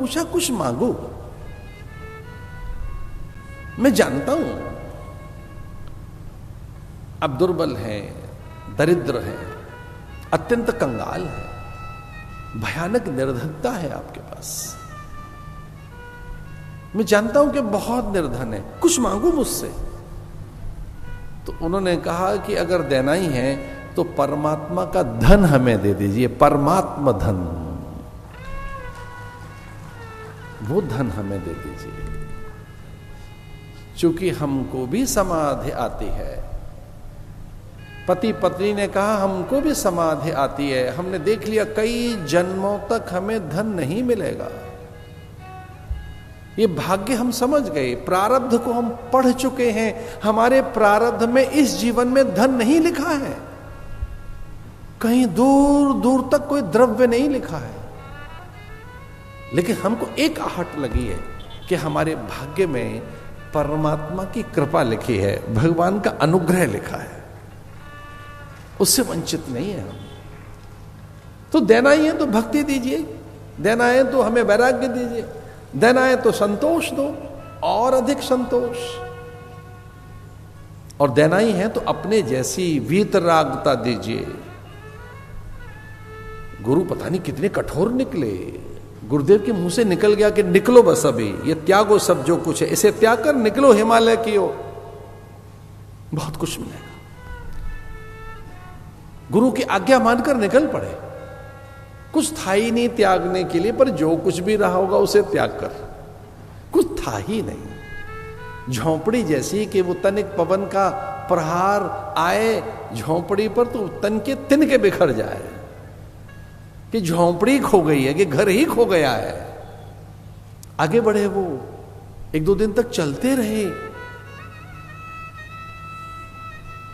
पूछा कुछ मांगो। मैं जानता हूं आप दुर्बल हैं, दरिद्र हैं, अत्यंत कंगाल हैं, भयानक निर्धनता है आपके पास। मैं जानता हूं कि बहुत निर्धन है, कुछ मांगो मुझसे। तो उन्होंने कहा कि अगर देना ही है तो परमात्मा का धन हमें दे दीजिए, परमात्मा धन, वो धन हमें दे दीजिए। चूंकि हमको भी समाधि आती है, पति पत्नी ने कहा हमको भी समाधि आती है, हमने देख लिया कई जन्मों तक हमें धन नहीं मिलेगा। ये भाग्य हम समझ गए, प्रारब्ध को हम पढ़ चुके हैं, हमारे प्रारब्ध में इस जीवन में धन नहीं लिखा है, कहीं दूर दूर तक कोई द्रव्य नहीं लिखा है। लेकिन हमको एक आहट लगी है कि हमारे भाग्य में परमात्मा की कृपा लिखी है, भगवान का अनुग्रह लिखा है, उससे वंचित नहीं है हम। तो देना ही है तो भक्ति दीजिए, देना है तो हमें वैराग्य दीजिए, देना है तो संतोष दो, और अधिक संतोष, और देना ही है तो अपने जैसी वीतरागता दीजिए। गुरु पता नहीं कितने कठोर निकले, गुरुदेव के मुंह से निकल गया कि निकलो बस अभी, ये त्यागो सब जो कुछ है, इसे त्याग कर निकलो हिमालय की ओर, बहुत कुछ मिलेगा। गुरु की आज्ञा मानकर निकल पड़े, कुछ था ही नहीं त्यागने के लिए, पर जो कुछ भी रहा होगा उसे त्याग कर, कुछ था ही नहीं। झोंपड़ी जैसी कि वो तनिक पवन का प्रहार आए झोंपड़ी पर तो तन के तिनके बिखर जाए, कि झोंपड़ी खो गई है, कि घर ही खो गया है। आगे बढ़े वो, एक दो दिन तक चलते रहे,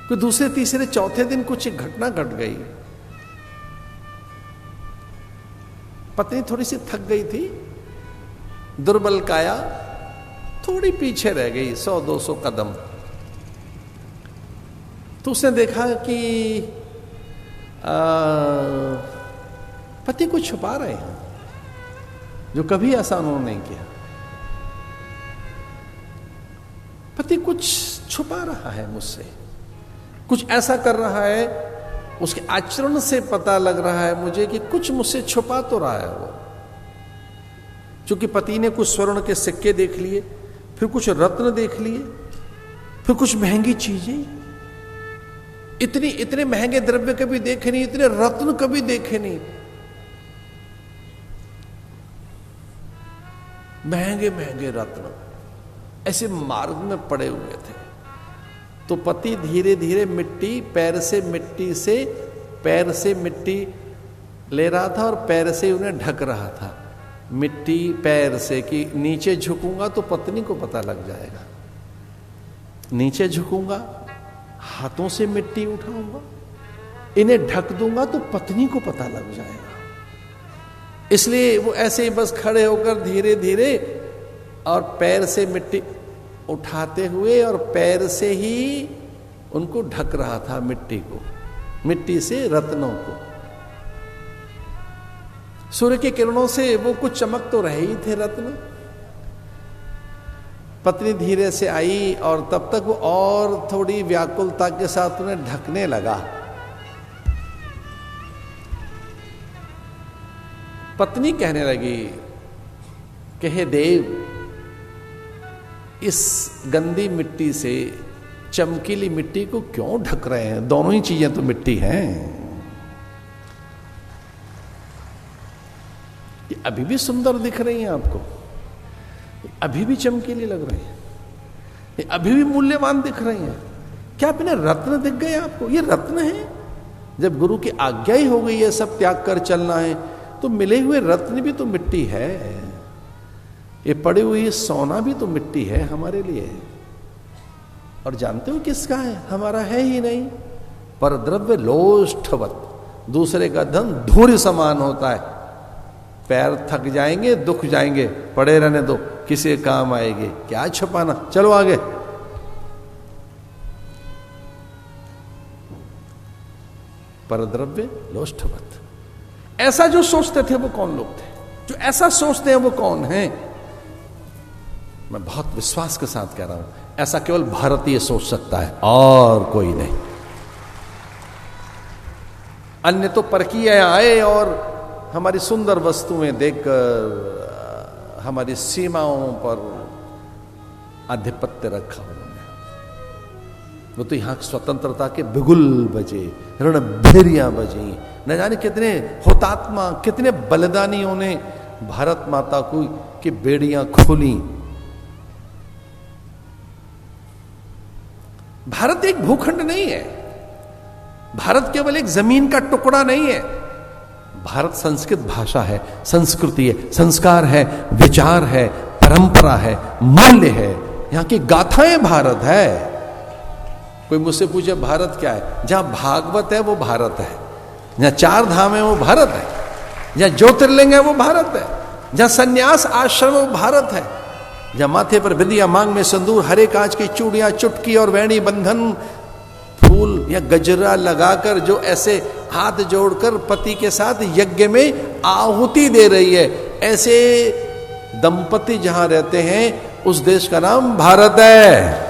फिर दूसरे तीसरे चौथे दिन कुछ एक घटना घट गई। पत्नी थोड़ी सी थक गई थी, दुर्बल काया थोड़ी पीछे रह गई 100-200 कदम। तो उसने देखा कि पति को छुपा रहे हैं, जो कभी ऐसा उन्होंने नहीं किया। पति कुछ छुपा रहा है मुझसे, कुछ ऐसा कर रहा है, उसके आचरण से पता लग रहा है मुझे कि कुछ मुझसे छुपा तो रहा है वो। क्योंकि पति ने कुछ स्वर्ण के सिक्के देख लिए, फिर कुछ रत्न देख लिए, फिर कुछ महंगी चीजें, इतने महंगे द्रव्य कभी देखे नहीं, इतने रत्न कभी देखे नहीं, महंगे महंगे रत्न ऐसे मार्ग में पड़े हुए थे। तो पति धीरे धीरे मिट्टी पैर से मिट्टी ले रहा था और पैर से उन्हें ढक रहा था, मिट्टी पैर से, कि नीचे झुकूंगा तो पत्नी को पता लग जाएगा, नीचे झुकूंगा, हाथों से मिट्टी उठाऊंगा, इन्हें ढक दूंगा तो पत्नी को पता लग जाएगा। इसलिए वो ऐसे ही बस खड़े होकर धीरे धीरे और पैर से मिट्टी उठाते हुए और पैर से ही उनको ढक रहा था, मिट्टी को, मिट्टी से रत्नों को। सूर्य की किरणों से वो कुछ चमक तो रहे ही थे रत्न। पत्नी धीरे से आई और तब तक वो और थोड़ी व्याकुलता के साथ उन्हें ढकने लगा। पत्नी कहने लगी कि हे देव, इस गंदी मिट्टी से चमकीली मिट्टी को क्यों ढक रहे हैं, दोनों ही चीजें तो मिट्टी हैं। ये अभी भी सुंदर दिख रही हैं आपको, ये अभी भी चमकीली लग रही है, ये अभी भी मूल्यवान दिख रही हैं। क्या अपने रत्न दिख गए आपको? ये रत्न है। जब गुरु की आज्ञा ही हो गई है सब त्याग कर चलना है, तो मिले हुए रत्न भी तो मिट्टी है, ये पड़ी हुई सोना भी तो मिट्टी है हमारे लिए। और जानते हो किसका है? हमारा है ही नहीं। पर द्रव्य लोष्ठवत, दूसरे का धन धूल समान होता है। पैर थक जाएंगे, दुख जाएंगे, पड़े रहने दो, किसी काम आएंगे, क्या छुपाना, चलो आगे। पर द्रव्य लोष्ठवत, ऐसा जो सोचते थे वो कौन लोग थे? जो ऐसा सोचते हैं वो कौन है? मैं बहुत विश्वास के साथ कह रहा हूं, ऐसा केवल भारतीय सोच सकता है और कोई नहीं। अन्य तो परकीय आए और हमारी सुंदर वस्तुएं देखकर हमारी सीमाओं पर आधिपत्य रखा उन्होंने। वो तो यहां स्वतंत्रता के बिगुल बजे, रणभेरियां बजी, न जाने कितने हुतात्मा, कितने बलिदानियों ने भारत माता को की बेड़ियां खोली। भारत एक भूखंड नहीं है, भारत केवल एक जमीन का टुकड़ा नहीं है। भारत संस्कृत भाषा है, संस्कृति है, संस्कार है, विचार है, परंपरा है, मूल्य है, यहां की गाथाएं भारत है। कोई मुझसे पूछे भारत क्या है? जहां भागवत है वो भारत है, जहां चार धाम है वो भारत है, जहां ज्योतिर्लिंग है वो भारत है, जहां सन्यास आश्रम है वो भारत है, जहां माथे पर बिंदिया, मांग में संदूर, हरे कांच की चूड़ियां, चुटकी और वेणी बंधन, फूल या गजरा लगाकर जो ऐसे हाथ जोड़कर पति के साथ यज्ञ में आहुति दे रही है, ऐसे दंपति जहां रहते हैं उस देश का नाम भारत है।